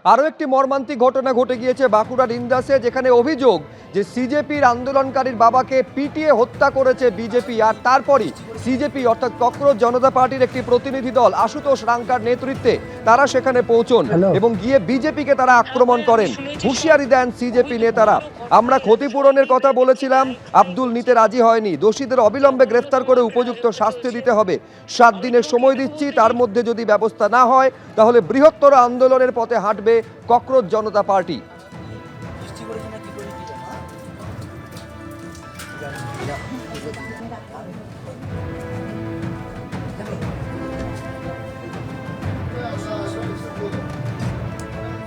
আরও একটি মর্মান্তিক ঘটনা ঘটে গিয়েছে বাঁকুড়ার ইন্দাসে, যেখানে অভিযোগ যে সিজেপির আন্দোলনকারীর বাবাকে পিটিয়ে হত্যা করেছে বিজেপি। আর তারপরই সিজেপি অর্থাৎ ককরোচ জনতা পার্টির একটি প্রতিনিধি দল আশুতোষ রাঙ্কার নেতৃত্বে তারা সেখানে পৌঁছন এবং গিয়ে বিজেপিকে তারা আক্রমণ করেন। হুঁশিয়ারি দেন সিজেপি নেতারা, আমরা ক্ষতিপূরণের কথা বলেছিলাম, আব্দুল নিতে রাজি হয়নি, দোষীদের অবিলম্বে গ্রেফতার করে উপযুক্ত শাস্তি দিতে হবে, 7 দিনের সময় দিচ্ছি, তার মধ্যে যদি ব্যবস্থা না হয় তাহলে বৃহত্তর আন্দোলনের পথে হাঁটবে ককরোচ জনতা পার্টি।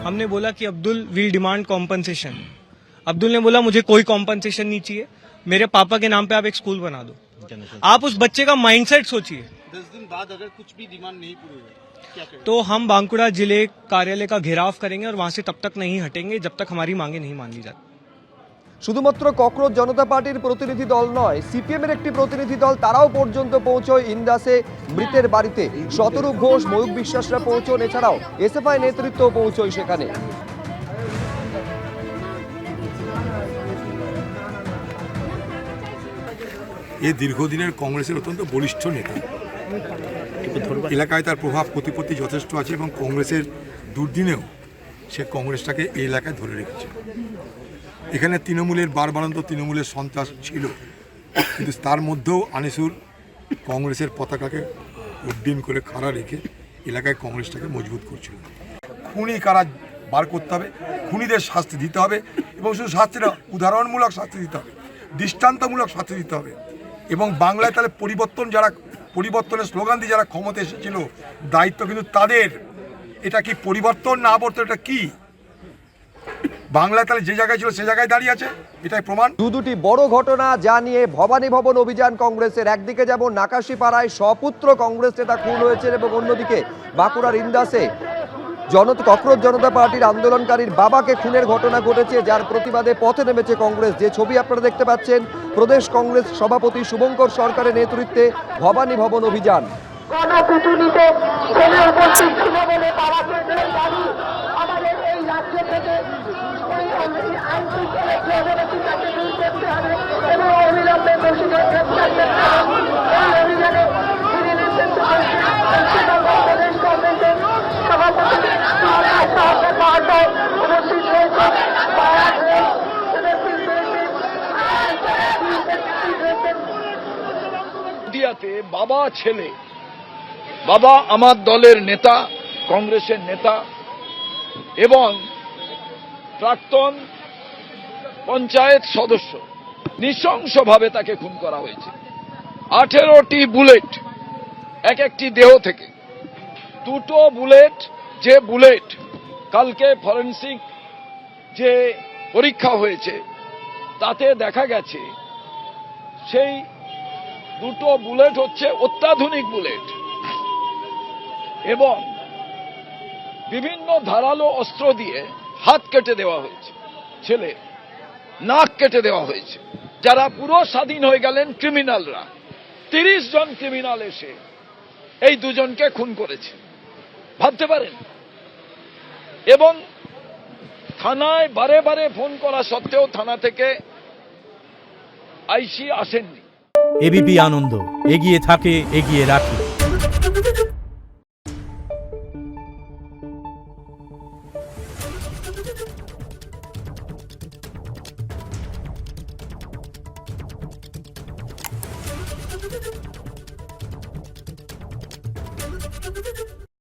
हमने बोला कि Abdul will demand compensation. Abdul ने बोला मुझे कोई कॉम्पनसेशन नहीं चाहिए, मेरे पापा के नाम पे आप एक स्कूल बना दो। आप उस बच्चे का माइंडसेट सोचिए। 10 दिन बाद अगर कुछ भी डिमांड नहीं पूरी हुई क्या करेंगे? तो हम बांकुड़ा जिले कार्यालय का घेराव करेंगे और वहां से तब तक नहीं हटेंगे जब तक हमारी मांगे नहीं मान ली जाती। শুধুমাত্র ককরোচ জনতা পার্টির প্রতিনিধি দল নয়, সিপিএমের একটি প্রতিনিধি দল তারাও পর্যন্ত পৌঁছয় ইন্দাসে মৃতের বাড়িতে। শতরূপ ঘোষ, ময়ূক বিশ্বাসরা পৌঁছন, এছাড়াও এসএফআই নেতৃত্ব পৌঁছয় সেখানে। এ দীর্ঘদিনের কংগ্রেসের অত্যন্ত বলিষ্ঠ নেতা, এলাকায় তার প্রভাব প্রতিপত্তি যথেষ্ট আছে এবং কংগ্রেসের দুর্দিনেও সে কংগ্রেসটাকে এই এলাকায় ধরে রেখেছে। এখানে তৃণমূলের বারবারন্ত তৃণমূলের সন্ত্রাস ছিল, কিন্তু তার মধ্যেও আনিসুর কংগ্রেসের পতাকাকে উড্ডীন করে খাড়া রেখে এলাকায় কংগ্রেসটাকে মজবুত করছিল। খুনি কারা বার করতে হবে, খুনিদের শাস্তি দিতে হবে এবং শুধু শাস্তিটা উদাহরণমূলক শাস্তি দিতে হবে, দৃষ্টান্তমূলক শাস্তি দিতে হবে। এবং বাংলায় তাহলে পরিবর্তনের স্লোগান দিয়ে যারা ক্ষমতা এসেছিল, দায়িত্ব কিন্তু তাদের। এটা কি পরিবর্তন না আবর্তন, এটা কি? বাংলায় তাহলে যে জায়গায় ছিল সে জায়গায় দাঁড়িয়ে আছে, এটাই প্রমাণ। দুটি বড় ঘটনা যা নিয়ে ভবানী ভবন অভিযান কংগ্রেসের। একদিকে যেমন নাকাশিপাড়ায় স্বপুত্র কংগ্রেস নেতা খুন হয়েছে এবং অন্যদিকে বাঁকুড়ার ইন্দাসে ককরোচ জনতা পার্টির আন্দোলনকারীর বাবাকে খুনের ঘটনা ঘটেছে, যার প্রতিবাদে পথে নেমেছে কংগ্রেস। যে ছবি আপনারা দেখতে পাচ্ছেন, প্রদেশ কংগ্রেস সভাপতি শুভঙ্কর সরকারের নেতৃত্বে ভবানী ভবন অভিযান। গণপিটুনিতে ছেলে উপস্থিত ছিল বলে বাবাকে নিয়ে দাবি আমাদের এই রাজ্য থেকে এই আইন শৃঙ্খলা অবনতিটাকে দূর করতে হবে এবং অবিলম্বে দোষীদের গ্রেপ্তার করতে হবে। এই অভিযানে তিনি নেতৃত্ব প্রদেশ কংগ্রেসের সভাপতি মহাশয় উপস্থিত হয়েছে। নদিয়াতে বাবা ছেলে, বাবা আমার দলের নেতা, কংগ্রেসের নেতা এবং প্রাক্তন পঞ্চায়েত সদস্য, নৃশংসভাবে তাকে খুন করা হয়েছে। 18টি বুলেট এক একটি দেহ থেকে, 2টো বুলেট, যে বুলেট কালকে ফরেনসিক যে পরীক্ষা হয়েছে তাতে দেখা গেছে সেই 2টো বুলেট হচ্ছে অত্যাধুনিক বুলেট এবং বিভিন্ন ধারালো অস্ত্র দিয়ে হাত কেটে দেওয়া হয়েছে, ছেলে নাক কেটে দেওয়া হয়েছে। যারা পুরো স্বাধীন হয়ে গেলেন ক্রিমিনালরা, 30 জন ক্রিমিনাল এসে এই দুজনকে খুন করেছে, ভাবতে পারেন? এবং থানায় বারে বারে ফোন করা সত্ত্বেও থানা থেকে আইসি আসেননি। এবিপি আনন্দ, এগিয়ে থাকে, এগিয়ে রাখে। Thank you.